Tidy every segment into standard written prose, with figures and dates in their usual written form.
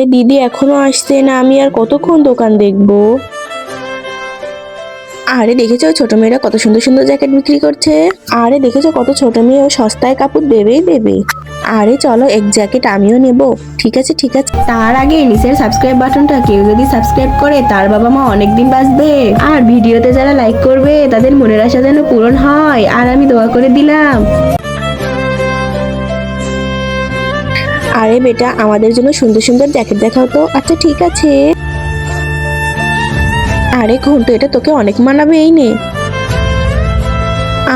আরে দিদি এখনো আসছে না, আমি আর কতক্ষণ দোকান দেখবো। আরে দেখেছো ছোট মেয়েরা কত সুন্দর সুন্দর জ্যাকেট বিক্রি করছে। আরে দেখেছো কত ছোট মেয়ে ও সস্তায় কাপড় দেবেই দেবে। আরে চলো এক জ্যাকেট আমিও নেব। ঠিক আছে ঠিক আছে, তার আগে নিচের সাবস্ক্রাইব বাটনটা কেউ যদি সাবস্ক্রাইব করে তার বাবা মা অনেকদিন বাঁচবে। আর ভিডিওতে যারা লাইক করবে তাদের মনের আশা যেন পূরণ হয়, আর আমি দোয়া করে দিলাম। আরে বেটা আমাদের জন্য সুন্দর সুন্দর জ্যাকেট দেখাও তো। আচ্ছা ঠিক আছে। আরে ঘন্টু এটা তোকে অনেক মানাবে, এই নে।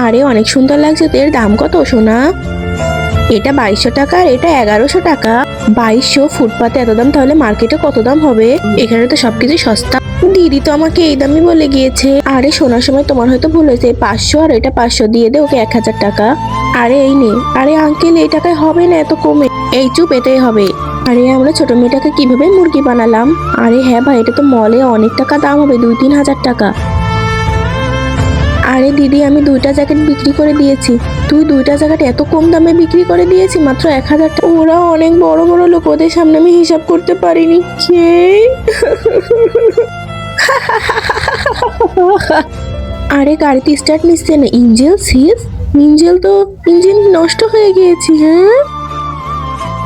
আরে অনেক সুন্দর লাগছে তো, এর দাম কত সোনা? এটা 2200 টাকা আর এটা 1100 টাকা। 2200 ফুটপাতে এত দাম, তাহলে মার্কেটে কত দাম হবে? এখানে তো সবকিছু সস্তা। দিদি তো আমাকে এই দামই বলে গিয়েছে। আরে শোনার সময় তোমার হয়তো ভুল হয়েছে, 500 আর এটা 500 দিয়ে দে ওকে 1000 টাকা। আরে এই নে। আরে আঙ্কেল এই টাকায় হবে না এত কমে। এই চুপ, এটাই হবে। আরে আমরা ছোট মেয়েটাকে কিভাবে মুরগি বানালাম। আরে হ্যাঁ ভাই, এটা তো মলে অনেক টাকা দাম হবে, 2-3 হাজার টাকা। আরে দিদি আমি 2টা জ্যাকেট বিক্রি করে দিয়েছি। তুই 2টা জ্যাকেট এত কম দামে বিক্রি করে দিয়েছি, মাত্র 1000 টাকা। ওরা অনেক বড় বড় লোক, ওদের সামনে আমি হিসাব করতে পারিনি। কে? আরে গাড়িতে স্টার্ট নিচ্ছে না। ইঞ্জিন সিজ। ইঞ্জিন নষ্ট হয়ে গিয়েছে। হ্যাঁ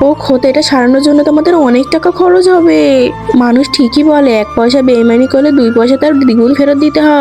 ও খোদ, এটা সারানোর জন্য তোমাদের অনেক টাকা খরচ হবে। মানুষ ঠিকই বলে, 1 পয়সা বেইমানি করলে 2 পয়সা তার দ্বিগুণ ফেরত দিতে হয়।